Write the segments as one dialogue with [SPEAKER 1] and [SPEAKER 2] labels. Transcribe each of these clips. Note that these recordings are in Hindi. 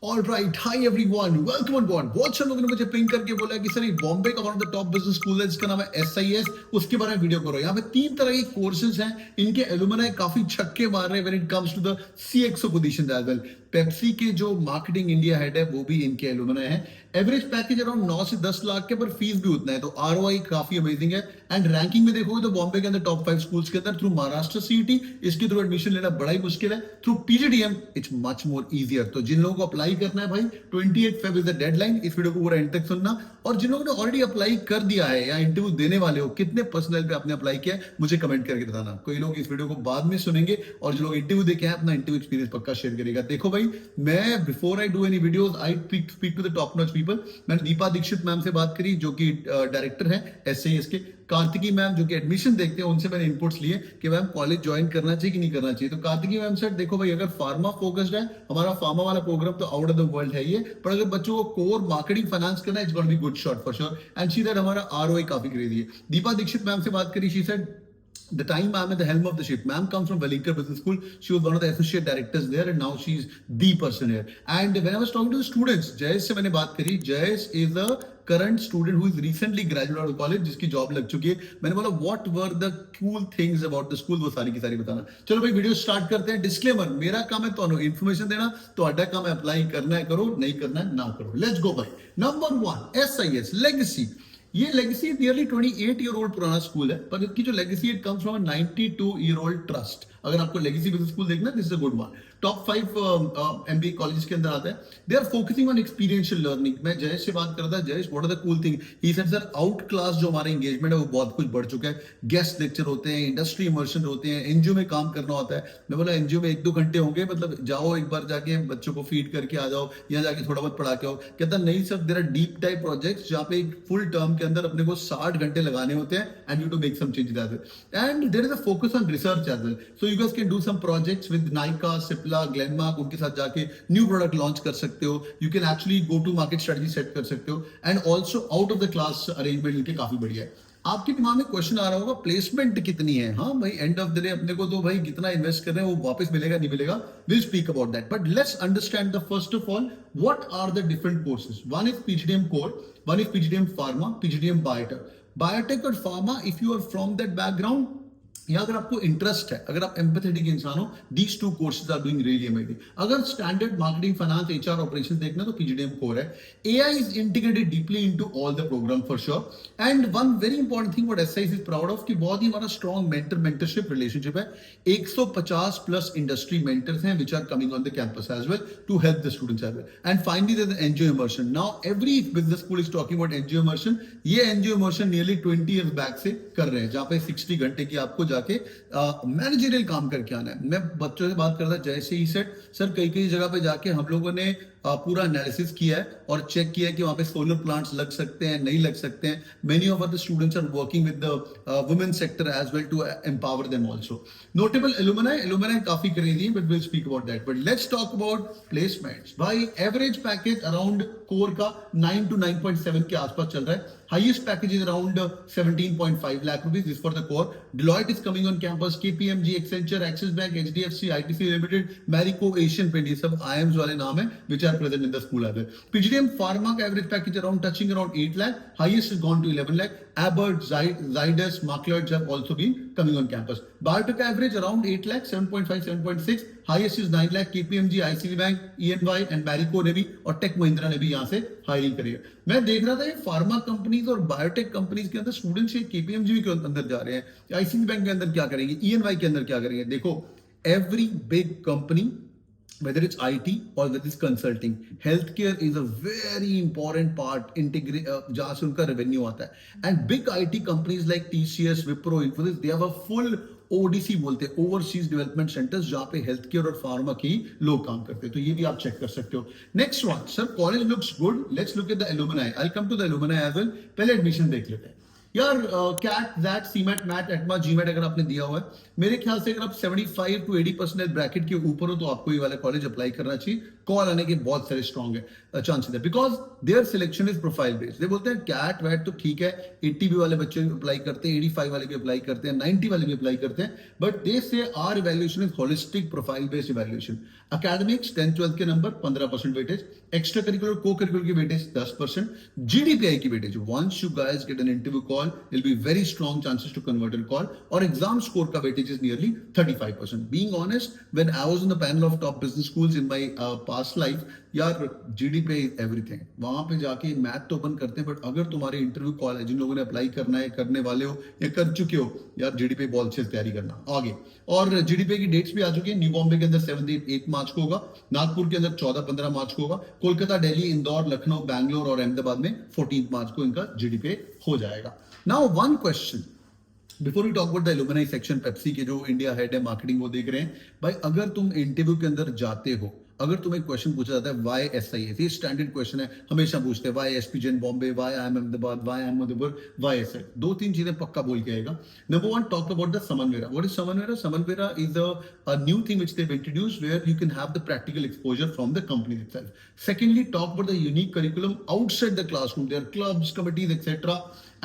[SPEAKER 1] Alright, hi everyone, welcome on board. बहुत सारे लोगों ने मुझे पिंग करके बोला कि सर ये बॉम्बे का one of the top business school है जिसका नाम है SIS, उसके बारे में वीडियो करो। यहाँ पे 3 तरह के कोर्सेज हैं, इनके एलुमनाई काफी छक्के मार रहे हैं when it comes to the CXO position as well. Pepsi के जो मार्केटिंग इंडिया हेड है वो भी इनके एलुमनाई है। एवरेज पैकेज अराउंड 9 से 10 लाख के, पर फीस भी उतना है, तो ROI काफी अमेजिंग है। एंड रैंकिंग में देखोगे तो बॉम्बे के अंदर टॉप 5 स्कूल्स के अंदर थ्रू महाराष्ट्र CET इसके थ्रू एडमिशन लेना बड़ा ही मुश्किल है। Through PGDM it's much more easier. तो जिन लोगों को अप्लाई करना है भाई, 28 Feb इज द डेडलाइन। इस वीडियो को पूरा एंड तक सुनना। और जिन लोगों ने ऑलरेडी अप्लाई कर दिया है या इंटरव्यू देने वाले हो, कितने पर्सनल पे आपने अप्लाई किया है मुझे कमेंट करके बताना। कोई लोग इस वीडियो को बाद में सुनेंगे और जो लोग इंटरव्यू देखे हैं अपना इंटरव्यू एक्सपीरियंस पक्का शेयर करेगा। देखो भाई, मैं before I do any videos I speak to the top notch people. मैंने दीपा दीक्षित मैम से बात करी जो कि डायरेक्टर है SIS के। कार्तिकी मैम जो कि एडमिशन देखते हैं, उनसे मैंने इनपुट्स लिए कि मैम कॉलेज ज्वाइन करना चाहिए कि नहीं करना चाहिए। तो कार्तिकी मैम सर देखो भाई, अगर फार्मा फोकस्ड है हमारा फार्मा वाला प्रोग्राम तो आउट ऑफ द वर्ल्ड है ये, पर अगर बच्चों को कोर मार्केटिंग फाइनेंस करना है it's gonna be good shot for sure. And she that हमारा ROI काफी क्रेजी है। दीपा दीक्षित मैम से बात करी, she said the time I'm at the helm of the ship. Ma'am comes from Wellington Business School. She was one of the associate directors there, and now she's the person here. And when I was talking to the students, Jayesh से मैंने बात करी। Jayesh is a current student who is recently graduated out of college, जिसकी जॉब लग चुकी है। मैंने बोला what were the cool things about the school, वो सारी की सारी बताना। चलो भाई वीडियो स्टार्ट करते हैं। डिस्क्लेमर, मेरा काम है तो इन्फॉर्मेशन देना, तो अड्डा काम है अप्लाई करना है करो, नहीं करना है ना करो। लेट्स गो भाई। Number 1 SIS legacy. ये लेगेसी नियरली 28 ईयर ओल्ड पुराना स्कूल है, पर इसकी जो legacy it comes from 92 year old trust. अगर आपको लेगेसी बिजनेस स्कूल देखना, this is a good one. Top 5 MBA college के अंदर आता है। They are focusing on experiential learning. मैं जयेश से बात कर रहा था, Jayesh what are the cool thing, he said sir out class जो हमारा एंगेजमेंट है वो बहुत कुछ बढ़ चुका है। गेस्ट लेक्चर होते हैं, इंडस्ट्री इमर्शन होते हैं, एनजीओ में काम करना होता है। मैं बोला एनजीओ में 1-2 घंटे होंगे, मतलब जाओ एक बार जाके बच्चों को फीड करके आ जाओ, यहाँ जाके थोड़ा बहुत पढ़ा के आओ। कहता नहीं sir, there are deep type projects जहाँ पे एक फुल टर्म के अंदर अपने को 60 घंटे लगाने होते हैं and you to make some changes as well. And there is a focus on research as well, so you guys can do some projects with Nykaa, Cipla, Glenmark, उनके साथ जाके न्यू प्रोडक्ट लॉन्च कर सकते हो। You can actually go to market strategy set कर सकते हो। And also out of the class arrangement इनके काफी बढ़िया है। आपके दिमाग में क्वेश्चन आ रहा होगा प्लेसमेंट कितनी है। हाँ भाई, एंड ऑफ द डे अपने को तो भाई कितना इन्वेस्ट कर रहे हैं वो वापस मिलेगा नहीं मिलेगा, will speak about that. But let's understand the first of all what are the different courses. One is PGDM core, one is PGDM pharma, PGDM biotech. Biotech और pharma, if you are from that background या अगर आपको इंटरेस्ट है, अगर आप एम्पैथेटिक इंसान हो, these 2 courses are doing really amazing. अगर standard marketing, finance, HR operation देखना तो PGDM कोर है। AI is integrated deeply into all the program for sure. And one very important thing what SIS is proud of कि बहुत ही हमारा स्ट्रॉन्ग मेंटरशिप रिलेशनशिप है। 150 प्लस इंडस्ट्री मेंटर्स हैं which are coming on the campus as well to help the students as well. And finally there is NGO immersion. Now every business school is talking about NGO immersion. ये NGO immersion nearly 20 years back से कर रहे हैं, जहां पे 60 घंटे की आपको जाके मैनेजरियल काम करके आना है। मैं बच्चों से बात करता, जैसे ही सेट सर कई कई जगह पे जाके हम लोगों ने पूरा एनालिसिस किया है और चेक किया है कि वहां पे सोलर प्लांट्स लग सकते हैं नहीं लग सकते हैं। Many of the students are working with the women sector as well to empower them also. Notable alumni काफी क्रेजी है, but will speak about that. But let's talk about placements. भाई एवरेज पैकेज अराउंड कोर का 9 to 9.7 के आसपास चल रहा है। Highest package is around 17.5 lakh rupees is for the core. Deloitte is coming on campus, KPMG, Accenture, Axis Bank, HDFC, ITC Limited, Marico, Asian Paint, ये सब IIMs वाले नाम है which are present in the school as well. PGDM Pharma का average package touching around 8 lakh, highest has gone to 11 lakh. Abbott, Zydus, Markloids have also been coming on campus. Biotech average around 8 lakh, 7.5, 7.6. Highest is 9 lakh. KPMG, ICB Bank, ENY and Marico ने भी और टेक महिंद्रा ने भी यहाँ से हायरिंग करी है। मैं देख रहा था ये फार्मा कंपनीज और बायोटेक कंपनीज के अंदर स्टूडेंट्स KPMG के अंदर जा रहे हैं, ICB बैंक के अंदर क्या करेंगे, ENY के अंदर क्या करेंगे। देखो every big company, whether it's IT or whether it's consulting, healthcare is a very important part, जहाँ से उनका revenue आता है। And big IT companies like TCS, Wipro, Infosys, they have a full ODC बोलते हैं, ओवरसीज डेवलपमेंट सेंटर्स, जहाँ पे हेल्थ केयर और फार्मा की लोग काम करते हैं। तो ये भी आप चेक कर सकते हो। Next one, sir college looks good, let's look at the alumni. I come to the alumni as well. पहले एडमिशन देख लेते हैं यार। कैट, दैट, सीमेट, मैट, एटमा, जीमेट अगर आपने दिया हुआ है, मेरे ख्याल से अगर आप 75 to 80% ब्रैकेट के ऊपर हो तो आपको ये वाला कॉलेज अप्लाई करना चाहिए। कॉल आने के बहुत सारे स्ट्रॉन्ग है चांसेस है, because there selection is profile based. They बोलते हैं कैट वैट तो ठीक है, 80 भी वाले बच्चे भी अप्लाई करते हैं, 85 वाले भी अप्लाई करते हैं, 90 वाले भी अप्लाई करते हैं, but they say our evaluation is holistic profile based evaluation. Academics 10th 12th के number 15% weightage, extra curricular co curricular की वेटेज 10%, जीडीपीआई की weightage once you guys get an interview call will be very strong chances to convert in call, और एग्जाम स्कोर का weightage is nearly 35%। Being honest, when I was in the panel of top business schools in my past life, यार जीडीपी इज एवरीथिंग। वहां पे जाके मैथ तो ओपन करते हैं, बट अगर तुम्हारे इंटरव्यू कॉल है, जिन लोगों ने अप्लाई करना है, करने वाले हो या कर चुके हो, यार जीडीपी बहुत अच्छे से तैयारी करना आगे। और जीडीपी की डेट्स भी आ चुकी है। न्यू बॉम्बे के अंदर 7-8 मार्च को होगा, नागपुर के अंदर 14-15 मार्च को होगा, कोलकाता, दिल्ली, इंदौर, लखनऊ, बैंगलोर और अहमदाबाद में 14 मार्च को इनका जीडीपी हो जाएगा। Now one question before we talk about the alumni section, Pepsi के जो इंडिया हेड है मार्केटिंग वो देख रहे हैं भाई, अगर तुम इंटरव्यू के अंदर जाते हो, अगर तुम्हें क्वेश्चन पूछा जाता है वाई SIS, ये स्टैंडर्ड क्वेश्चन है, हमेशा पूछते हैं why SP Jain Bombay, why IIM Ahmedabad, why IIM Madhupur, why SI, 2-3 चीजें पक्का बोल के आएगा। नंबर 1, टॉक अबाउट द समनवेरा। व्हाट इज समनवेरा? समनवेरा is a new thing which they've introduced where you can have the practical exposure from the company itself. Secondly, talk about the unique curriculum outside the classroom. There are clubs, committees, etc.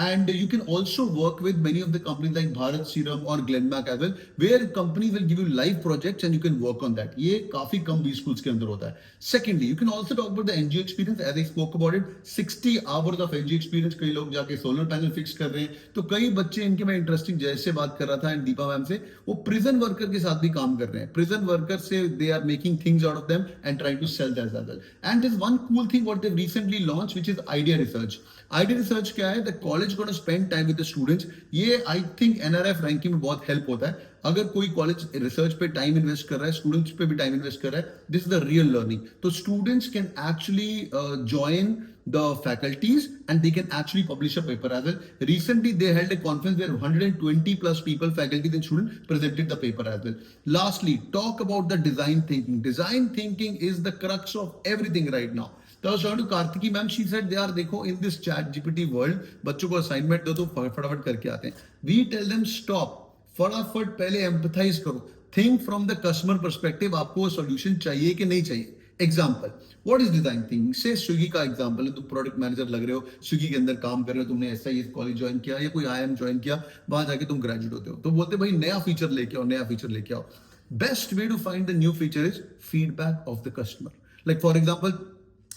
[SPEAKER 1] And you can also work with many of the companies like Bharat Serum or Glenmark as well, where companies will give you live projects and you can work on that. ये काफी कम B schools के अंदर होता है। Secondly, you can also talk about the NGO experience, as I spoke about it, 60 hours of NGO experience। कई लोग जाके सोलर पैनल फिक्स कर रहे हैं, तो कई बच्चे इनके, मैं इंटरेस्टिंग जैसे बात कर रहा था एंड दीपा मैम से, वो प्रिजन वर्कर के साथ भी काम कर रहे हैं। प्रिजन वर्कर से they are making things out of them and trying to sell that as well. And this one cool thing what they recently launch which is idea research. Idea research क्या है? The college gonna spend time with the students. ये आई थिंक NRF रैंकिंग में बहुत हेल्प होता है। अगर कोई कॉलेज रिसर्च पे टाइम इन्वेस्ट कर रहा है, स्टूडेंट्स पे भी टाइम इन्वेस्ट कर रहा है, this is the real learning. तो students can actually join the faculties and they can actually publish a paper as well. Recently they held a conference where 120 plus people, faculty and students, presented the paper as well. Lastly, talk about the design thinking. Design thinking is the crux of everything right now. तो I was talking to Kartiki ma'am, she said यार देखो, in this chat GPT world बच्चों को असाइनमेंट दो तो फटाफट करके आते हैं। We tell them stop, फटाफट पहले एम्पथाइज करो, think from the customer perspective, आपको सोल्यूशन चाहिए कि नहीं चाहिए। Example, what is design thinking? से स्विगी का एग्जाम्पल है, तुम प्रोडक्ट मैनेजर लग रहे हो, स्विगी के अंदर काम कर रहे हो, तुमने SIS कॉलेज ज्वाइन किया या कोई IIM ज्वाइन किया, वहां जाके तुम ग्रेजुएट होते हो, तो बोलते भाई नया फीचर लेके आओ, नया फीचर लेके आओ। Best way to find the new feature is feedback of the customer. Like for example,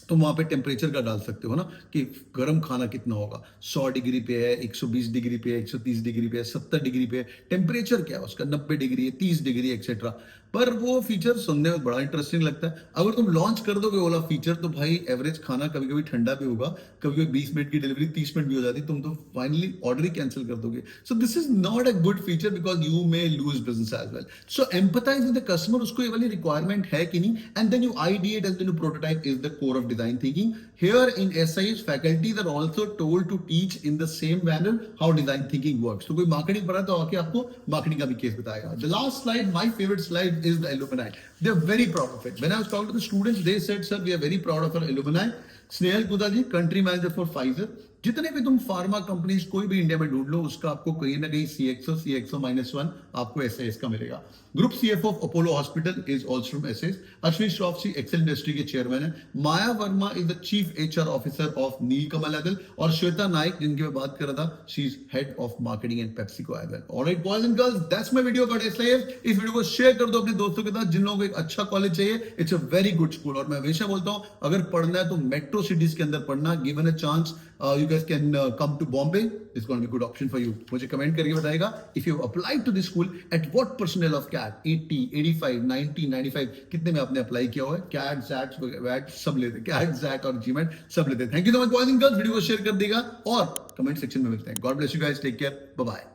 [SPEAKER 1] तुम वहां पे टेम्परेचर का डाल सकते हो ना, कि गर्म खाना कितना होगा, 100 डिग्री पे है, 120 डिग्री पे है, 130 डिग्री पे है, 70 डिग्री पे है, टेम्परेचर क्या है उसका, 90 डिग्री है, 30 डिग्री एक्सेट्रा। पर वो फीचर सुनने में बड़ा इंटरेस्टिंग लगता है। अगर तुम लॉन्च कर दोगे वाला फीचर, तो भाई एवरेज खाना कभी कभी ठंडा भी होगा, कभी कभी 20 मिनट की डिलीवरी 30 मिनट भी हो जाती, तुम तो फाइनली ऑर्डर ही कैंसिल कर दोगे। So this is not a good feature because you may lose business as well. So empathise with the customer, उसको ये वाली रिक्वायरमेंट है कि नहीं, and then you ideate and then you prototype is the core of design thinking. Here in SIS, faculties are also told to teach in the same manner how design thinking works. तो कोई मार्केटिंग पढ़ा तो आके आपको मार्केटिंग का भी केस बताएगा। The last slide, my favorite slide, is the alumni. They are very proud of it. When I was talking to the students, they said, "Sir, we are very proud of our alumni." Snehal गुदा जी, कंट्री मैनेजर फॉर फाइजर। जितने भी तुम फार्मा कंपनीज कोई भी इंडिया में ढूंढ लो, उसका आपको कहीं ना कहीं CXO-1 आपको SIS का मिलेगा। Group CFO of Apollo hospital is also from SIS। Ashwini Shroff ji excel industry के चेयरमैन है। Maya Verma is the chief HR officer of Nilkamal एडल। और श्वेता नाइक, जिनकी मैं बात कर रहा था, she is head of marketing and PepsiCo एडल। Alright boys and girls, that's my video about SIS। इस वीडियो को शेयर कर दो अपने दोस्तों के साथ जिन लोगों को एक अच्छा कॉलेज चाहिए। It's a very good school. और मैं हमेशा बोलता हूं, अगर पढ़ना है तो मेट्रो सिटीज के अंदर पढ़ना। Given a chance, you guys can come to Bombay. It's going to be a good option for you. मुझे कमेंट करके बताएगा if you have applied to this school, at what percentile of CAT, 80, 85, 90, 95, कितने में आपने अप्लाई किया हुआ है? CAT, ZAT, WAT सब लेते हैं, CAT, ZAT और GMAT सब लेते हैं। Thank you so much boys and girls, video को शेयर कर देगा और कमेंट सेक्शन में मिलते हैं। God bless you guys, take care, bye bye.